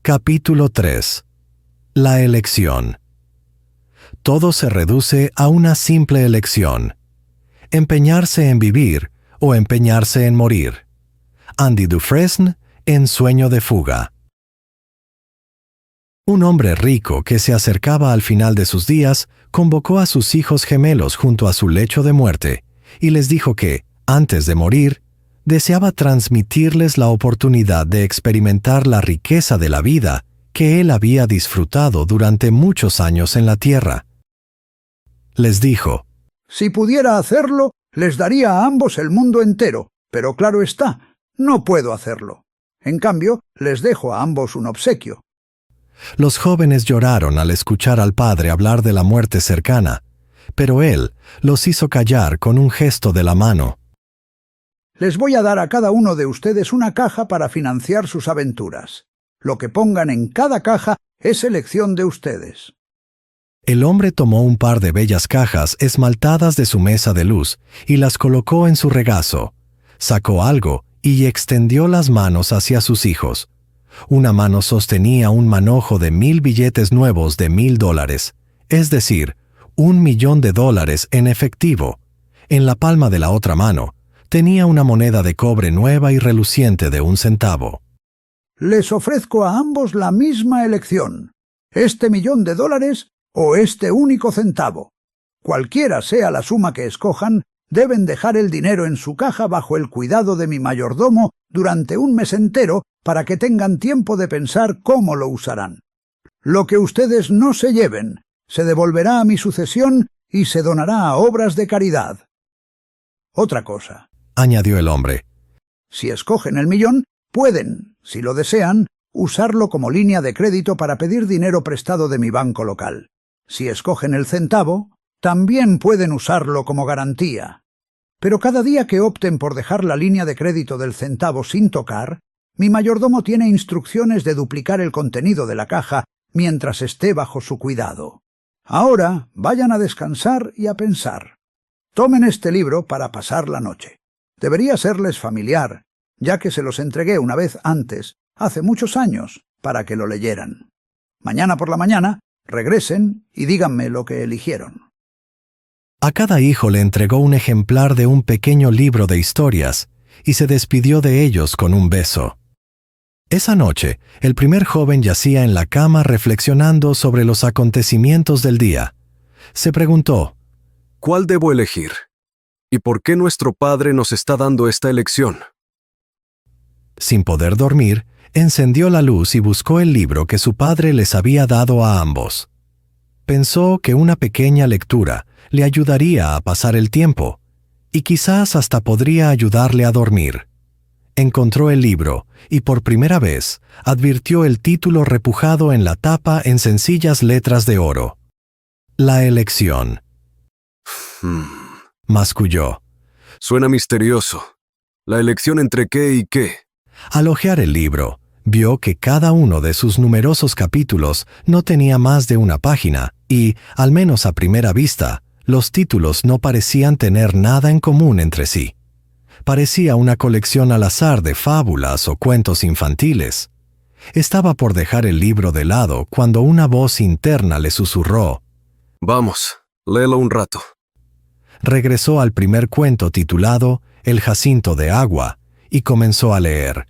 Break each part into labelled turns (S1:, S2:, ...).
S1: Capítulo 3. La elección. Todo se reduce a una simple elección: empeñarse en vivir o empeñarse en morir. Andy Dufresne, en Sueño de fuga. Un hombre rico que se acercaba al final de sus días convocó a sus hijos gemelos junto a su lecho de muerte y les dijo que, antes de morir, deseaba transmitirles la oportunidad de experimentar la riqueza de la vida que él había disfrutado durante muchos años en la tierra. Les dijo:
S2: Si pudiera hacerlo, les daría a ambos el mundo entero, pero claro está, no puedo hacerlo. En cambio, les dejo a ambos un obsequio.
S1: Los jóvenes lloraron al escuchar al padre hablar de la muerte cercana, pero él los hizo callar con un gesto de la mano.
S2: Les voy a dar a cada uno de ustedes una caja para financiar sus aventuras. Lo que pongan en cada caja es elección de ustedes.
S1: El hombre tomó un par de bellas cajas esmaltadas de su mesa de luz y las colocó en su regazo. Sacó algo y extendió las manos hacia sus hijos. Una mano sostenía un manojo de 1000 billetes nuevos de $1000, es decir, $1.000.000 en efectivo. En la palma de la otra mano tenía una moneda de cobre nueva y reluciente de 1 centavo.
S2: Les ofrezco a ambos la misma elección: este $1.000.000 o este único centavo. Cualquiera sea la suma que escojan, deben dejar el dinero en su caja bajo el cuidado de mi mayordomo durante 1 mes entero para que tengan tiempo de pensar cómo lo usarán. Lo que ustedes no se lleven se devolverá a mi sucesión y se donará a obras de caridad. Otra cosa,
S1: añadió el hombre:
S2: si escogen el millón, pueden, si lo desean, usarlo como línea de crédito para pedir dinero prestado de mi banco local. Si escogen el centavo, también pueden usarlo como garantía. Pero cada día que opten por dejar la línea de crédito del centavo sin tocar, mi mayordomo tiene instrucciones de duplicar el contenido de la caja mientras esté bajo su cuidado. Ahora vayan a descansar y a pensar. Tomen este libro para pasar la noche. Debería serles familiar, ya que se los entregué una vez antes, hace muchos años, para que lo leyeran. Mañana por la mañana, regresen y díganme lo que eligieron.
S1: A cada hijo le entregó un ejemplar de un pequeño libro de historias y se despidió de ellos con un beso. Esa noche, el primer joven yacía en la cama reflexionando sobre los acontecimientos del día. Se preguntó:
S3: ¿cuál debo elegir? ¿Y por qué nuestro Padre nos está dando esta elección?
S1: Sin poder dormir, encendió la luz y buscó el libro que su padre les había dado a ambos. Pensó que una pequeña lectura le ayudaría a pasar el tiempo, y quizás hasta podría ayudarle a dormir. Encontró el libro y por primera vez advirtió el título repujado en la tapa en sencillas letras de oro: La elección. Masculló.
S3: Suena misterioso. ¿La elección entre qué y qué?
S1: Al hojear el libro, vio que cada uno de sus numerosos capítulos no tenía más de una página y, al menos a primera vista, los títulos no parecían tener nada en común entre sí. Parecía una colección al azar de fábulas o cuentos infantiles. Estaba por dejar el libro de lado cuando una voz interna le susurró:
S3: Vamos, léelo un rato.
S1: Regresó al primer cuento titulado El jacinto de agua y comenzó a leer.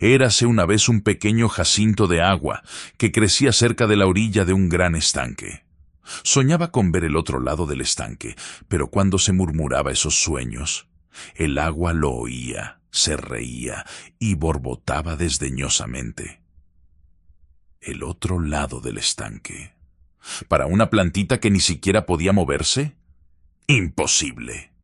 S4: Érase una vez un pequeño jacinto de agua que crecía cerca de la orilla de un gran estanque. Soñaba con ver el otro lado del estanque, pero cuando se murmuraba esos sueños, el agua lo oía, se reía y borbotaba desdeñosamente. El otro lado del estanque. ¿Para una plantita que ni siquiera podía moverse? ¡Imposible!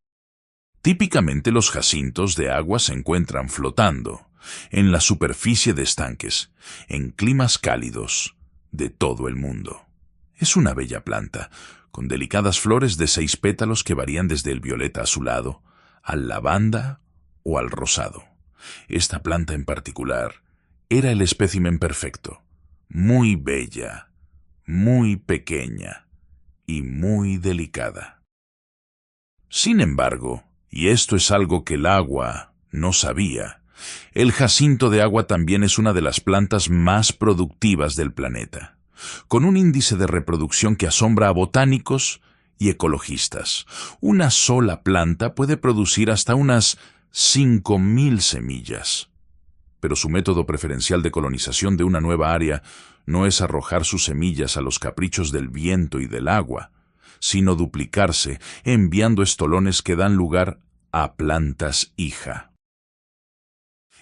S4: Típicamente los jacintos de agua se encuentran flotando en la superficie de estanques, en climas cálidos de todo el mundo. Es una bella planta, con delicadas flores de 6 pétalos que varían desde el violeta azulado, al lavanda o al rosado. Esta planta en particular era el espécimen perfecto, muy bella, muy pequeña y muy delicada. Sin embargo, y esto es algo que el agua no sabía, El jacinto de agua también es una de las plantas más productivas del planeta, con un índice de reproducción que asombra a botánicos y ecologistas. Una sola planta puede producir hasta unas 5.000 semillas. Pero su método preferencial de colonización de una nueva área no es arrojar sus semillas a los caprichos del viento y del agua, sino duplicarse enviando estolones que dan lugar a plantas hija.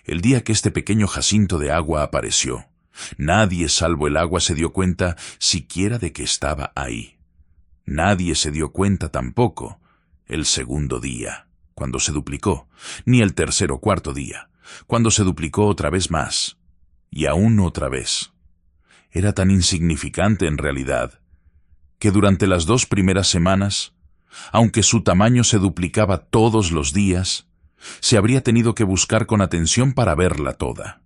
S4: El día que este pequeño jacinto de agua apareció, nadie salvo el agua se dio cuenta siquiera de que estaba ahí. Nadie se dio cuenta tampoco el segundo día, cuando se duplicó, ni el tercer o cuarto día, cuando se duplicó otra vez más, y aún otra vez. Era tan insignificante en realidad, que durante las 2 primeras semanas, aunque su tamaño se duplicaba todos los días, se habría tenido que buscar con atención para verla toda.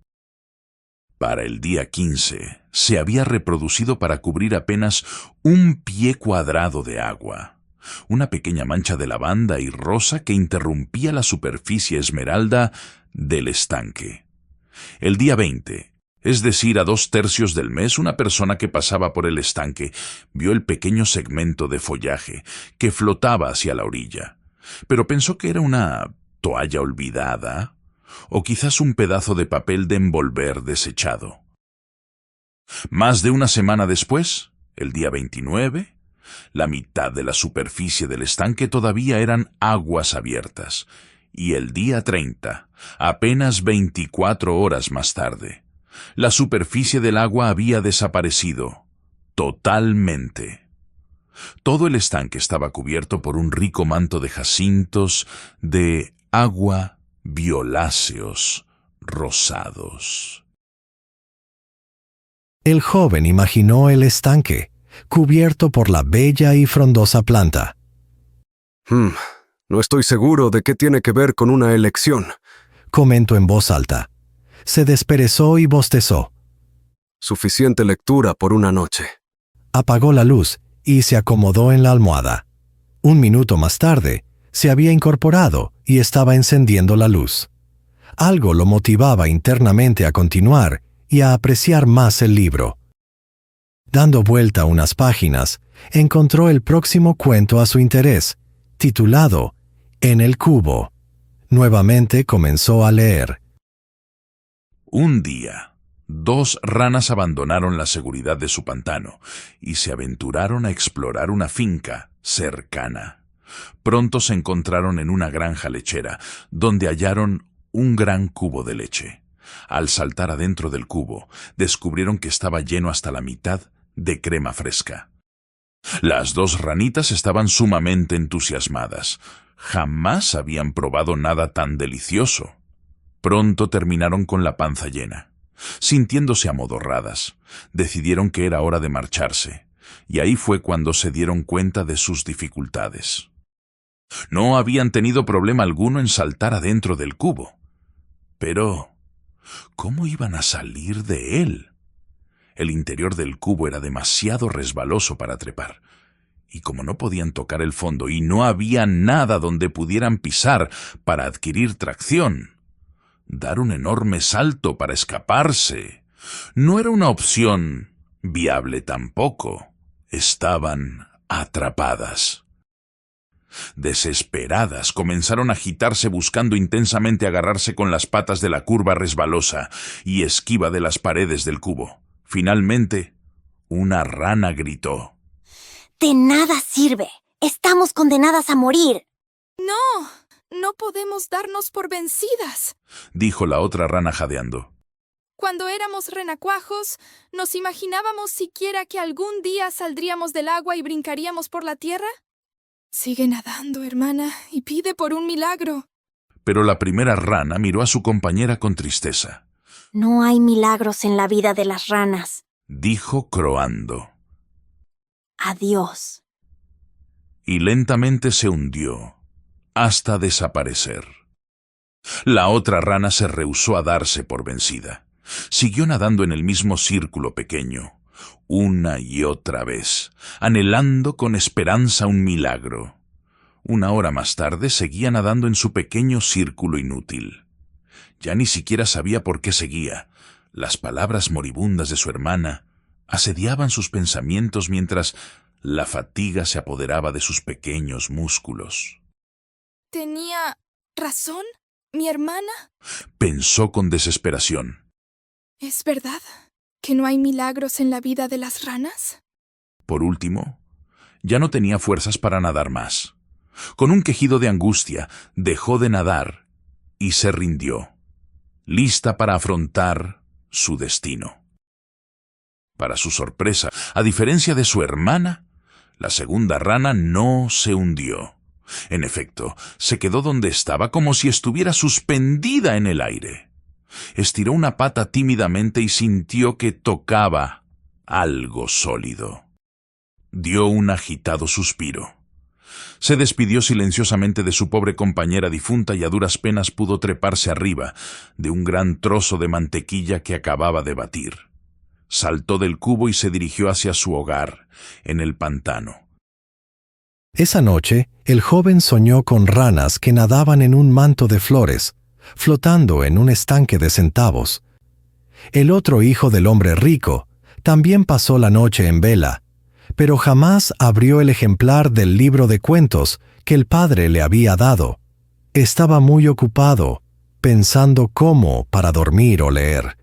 S4: Para el día 15, se había reproducido para cubrir apenas 1 pie cuadrado de agua, una pequeña mancha de lavanda y rosa que interrumpía la superficie esmeralda del estanque. El día 20, es decir, a 2/3 del mes, una persona que pasaba por el estanque vio el pequeño segmento de follaje que flotaba hacia la orilla, pero pensó que era una toalla olvidada o quizás un pedazo de papel de envolver desechado. Más de una semana después, el día 29, la mitad de la superficie del estanque todavía eran aguas abiertas, y el día 30, apenas 24 horas más tarde, la superficie del agua había desaparecido totalmente. Todo el estanque estaba cubierto por un rico manto de jacintos de agua violáceos rosados.
S1: El joven imaginó el estanque, cubierto por la bella y frondosa planta.
S3: No estoy seguro de qué tiene que ver con una elección,
S1: Comentó en voz alta. Se desperezó y bostezó.
S3: Suficiente lectura por una noche.
S1: Apagó la luz y se acomodó en la almohada. 1 minuto más tarde, se había incorporado y estaba encendiendo la luz. Algo lo motivaba internamente a continuar y a apreciar más el libro. Dando vuelta unas páginas, encontró el próximo cuento a su interés, titulado En el cubo. Nuevamente comenzó a leer.
S4: Un día, 2 ranas abandonaron la seguridad de su pantano y se aventuraron a explorar una finca cercana. Pronto se encontraron en una granja lechera, donde hallaron un gran cubo de leche. Al saltar adentro del cubo, descubrieron que estaba lleno hasta la mitad de crema fresca. Las 2 ranitas estaban sumamente entusiasmadas. Jamás habían probado nada tan delicioso. Pronto terminaron con la panza llena. Sintiéndose amodorradas, decidieron que era hora de marcharse, y ahí fue cuando se dieron cuenta de sus dificultades. No habían tenido problema alguno en saltar adentro del cubo. Pero, ¿cómo iban a salir de él? El interior del cubo era demasiado resbaloso para trepar, y como no podían tocar el fondo y no había nada donde pudieran pisar para adquirir tracción, dar un enorme salto para escaparse no era una opción viable tampoco. Estaban atrapadas. Desesperadas, comenzaron a agitarse buscando intensamente agarrarse con las patas de la curva resbalosa y esquiva de las paredes del cubo. Finalmente, una rana gritó.
S5: De nada sirve. Estamos condenadas a morir.
S6: No podemos darnos por vencidas,
S4: dijo la otra rana jadeando.
S6: Cuando éramos renacuajos, ¿nos imaginábamos siquiera que algún día saldríamos del agua y brincaríamos por la tierra? Sigue nadando, hermana, y pide por un milagro.
S4: Pero la primera rana miró a su compañera con tristeza.
S5: No hay milagros en la vida de las ranas.
S4: Dijo croando.
S5: Adiós.
S4: Y lentamente se hundió, hasta desaparecer. La otra rana se rehusó a darse por vencida. Siguió nadando en el mismo círculo pequeño, una y otra vez, anhelando con esperanza un milagro. 1 hora más tarde seguía nadando en su pequeño círculo inútil. Ya ni siquiera sabía por qué seguía. Las palabras moribundas de su hermana asediaban sus pensamientos mientras la fatiga se apoderaba de sus pequeños músculos.
S6: ¿Tenía razón, mi hermana?
S4: Pensó con desesperación.
S6: ¿Es verdad que no hay milagros en la vida de las ranas?
S4: Por último, ya no tenía fuerzas para nadar más. Con un quejido de angustia, dejó de nadar y se rindió, lista para afrontar su destino. Para su sorpresa, a diferencia de su hermana, la segunda rana no se hundió. En efecto, se quedó donde estaba como si estuviera suspendida en el aire. Estiró una pata tímidamente y sintió que tocaba algo sólido. Dio un agitado suspiro. Se despidió silenciosamente de su pobre compañera difunta y a duras penas pudo treparse arriba de un gran trozo de mantequilla que acababa de batir. Saltó del cubo y se dirigió hacia su hogar, en el pantano.
S1: Esa noche, el joven soñó con ranas que nadaban en un manto de flores, flotando en un estanque de centavos. El otro hijo del hombre rico también pasó la noche en vela, pero jamás abrió el ejemplar del libro de cuentos que el padre le había dado. Estaba muy ocupado, pensando cómo para dormir o leer.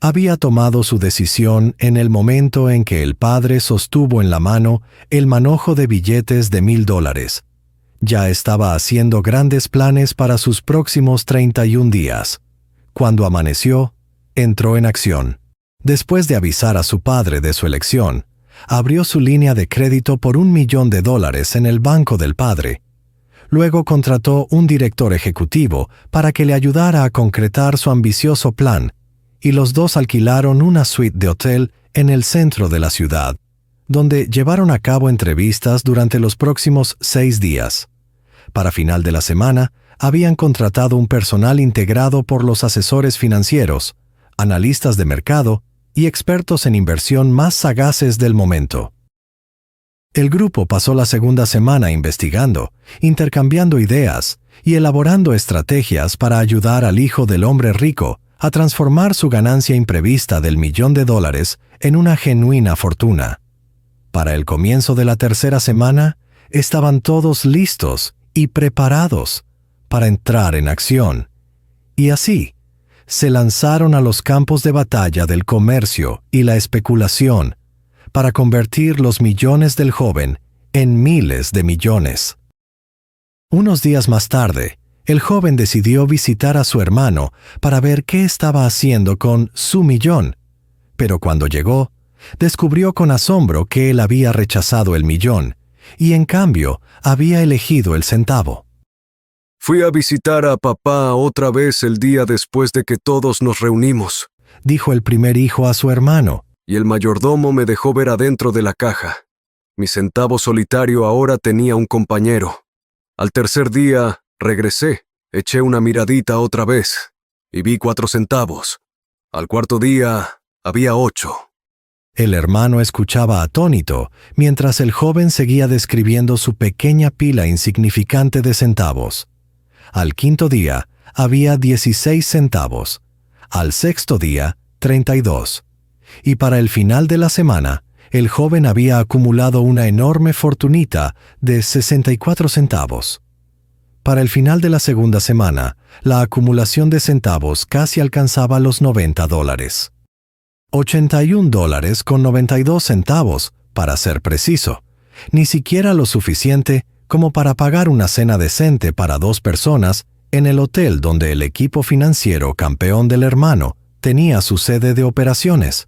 S1: Había tomado su decisión en el momento en que el padre sostuvo en la mano el manojo de billetes de $1000. Ya estaba haciendo grandes planes para sus próximos 31 días. Cuando amaneció, entró en acción. Después de avisar a su padre de su elección, abrió su línea de crédito por $1.000.000 en el banco del padre. Luego contrató un director ejecutivo para que le ayudara a concretar su ambicioso plan, y los dos alquilaron una suite de hotel en el centro de la ciudad, donde llevaron a cabo entrevistas durante los próximos 6 días. Para final de la semana, habían contratado un personal integrado por los asesores financieros, analistas de mercado y expertos en inversión más sagaces del momento. El grupo pasó la segunda semana investigando, intercambiando ideas y elaborando estrategias para ayudar al hijo del hombre rico a transformar su ganancia imprevista del $1.000.000 en una genuina fortuna. Para el comienzo de la tercera semana, estaban todos listos y preparados para entrar en acción. Y así, se lanzaron a los campos de batalla del comercio y la especulación para convertir los millones del joven en miles de millones. Unos días más tarde, el joven decidió visitar a su hermano para ver qué estaba haciendo con su millón, pero cuando llegó, descubrió con asombro que él había rechazado el millón y en cambio había elegido el centavo.
S3: Fui a visitar a papá otra vez el día después de que todos nos reunimos,
S1: dijo el primer hijo a su hermano.
S3: y el mayordomo me dejó ver adentro de la caja. Mi centavo solitario ahora tenía un compañero. Al tercer día, regresé, eché una miradita otra vez, y vi 4 centavos. Al cuarto día, había 8.
S1: El hermano escuchaba atónito, mientras el joven seguía describiendo su pequeña pila insignificante de centavos. Al quinto día, había 16 centavos. Al sexto día, 32. Y para el final de la semana, el joven había acumulado una enorme fortunita de 64 centavos. Para el final de la segunda semana, la acumulación de centavos casi alcanzaba los $90. $81.92, para ser preciso. Ni siquiera lo suficiente como para pagar una cena decente para 2 personas en el hotel donde el equipo financiero campeón del hermano tenía su sede de operaciones.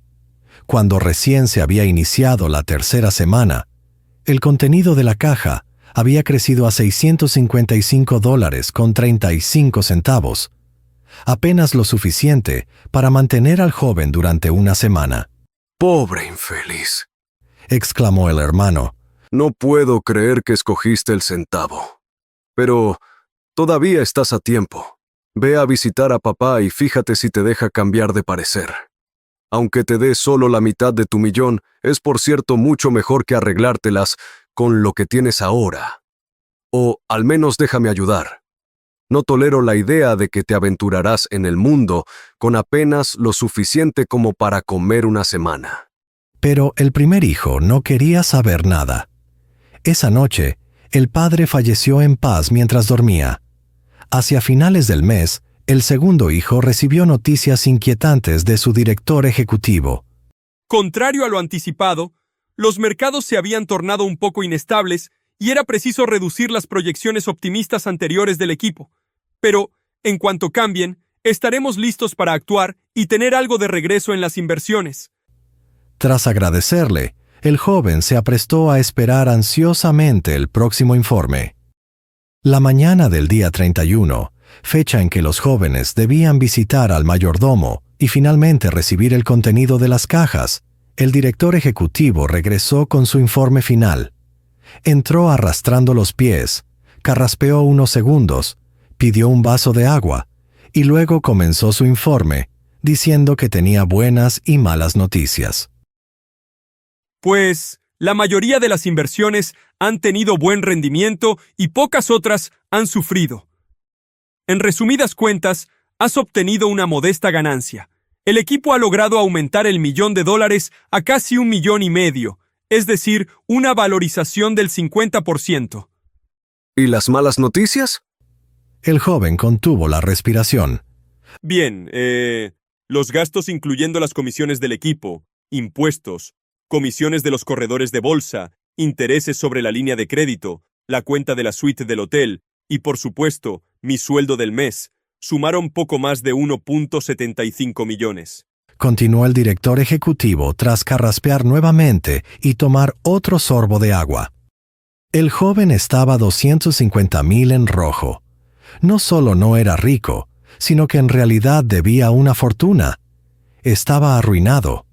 S1: Cuando recién se había iniciado la tercera semana, el contenido de la caja había crecido a $655.35, apenas lo suficiente para mantener al joven durante una semana.
S3: «Pobre infeliz»,
S1: exclamó el hermano.
S3: «No puedo creer que escogiste el centavo. Pero todavía estás a tiempo. Ve a visitar a papá y fíjate si te deja cambiar de parecer. Aunque te dé solo la mitad de tu millón, es por cierto mucho mejor que arreglártelas con lo que tienes ahora. O al menos déjame ayudar. No tolero la idea de que te aventurarás en el mundo con apenas lo suficiente como para comer una semana.
S1: Pero el primer hijo no quería saber nada. Esa noche, el padre falleció en paz mientras dormía. Hacia finales del mes, el segundo hijo recibió noticias inquietantes de su director ejecutivo.
S7: Contrario a lo anticipado, los mercados se habían tornado un poco inestables y era preciso reducir las proyecciones optimistas anteriores del equipo. Pero, en cuanto cambien, estaremos listos para actuar y tener algo de regreso en las inversiones.
S1: Tras agradecerle, el joven se aprestó a esperar ansiosamente el próximo informe. La mañana del día 31, fecha en que los jóvenes debían visitar al mayordomo y finalmente recibir el contenido de las cajas, el director ejecutivo regresó con su informe final. Entró arrastrando los pies, carraspeó unos segundos, pidió un vaso de agua y luego comenzó su informe, diciendo que tenía buenas y malas noticias.
S7: Pues, la mayoría de las inversiones han tenido buen rendimiento y pocas otras han sufrido. En resumidas cuentas, has obtenido una modesta ganancia. El equipo ha logrado aumentar el $1.000.000 a casi $1.5 millones, es decir, una valorización del 50%.
S3: ¿Y las malas noticias?
S1: El joven contuvo la respiración.
S7: Bien, los gastos incluyendo las comisiones del equipo, impuestos, comisiones de los corredores de bolsa, intereses sobre la línea de crédito, la cuenta de la suite del hotel y, por supuesto, mi sueldo del mes, sumaron poco más de 1.75 millones.
S1: Continuó el director ejecutivo tras carraspear nuevamente y tomar otro sorbo de agua. El joven estaba 250,000 en rojo. No solo no era rico, sino que en realidad debía una fortuna. Estaba arruinado.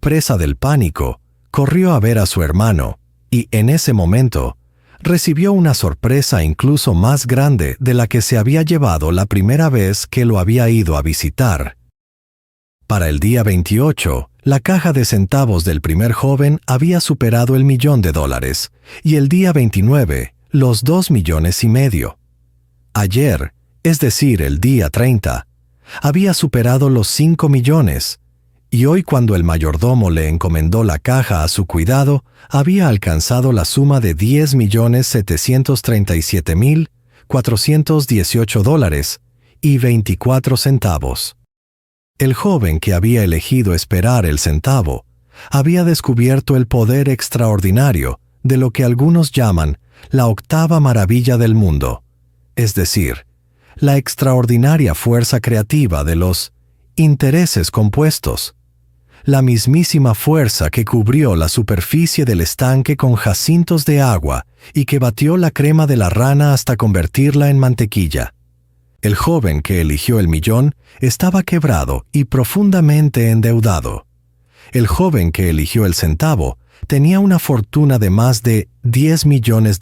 S1: Presa del pánico, corrió a ver a su hermano y, en ese momento, recibió una sorpresa incluso más grande de la que se había llevado la primera vez que lo había ido a visitar. Para el día 28, la caja de centavos del primer joven había superado el $1.000.000 y el día 29, los $2,5 millones. Ayer, es decir, el día 30, había superado los 5 millones. Y hoy, cuando el mayordomo le encomendó la caja a su cuidado, había alcanzado la suma de $10,737,418.24. El joven que había elegido esperar el centavo había descubierto el poder extraordinario de lo que algunos llaman la octava maravilla del mundo, es decir, la extraordinaria fuerza creativa de los intereses compuestos. La mismísima fuerza que cubrió la superficie del estanque con jacintos de agua y que batió la crema de la rana hasta convertirla en mantequilla. El joven que eligió el millón estaba quebrado y profundamente endeudado. El joven que eligió el centavo tenía una fortuna de más de $10 millones.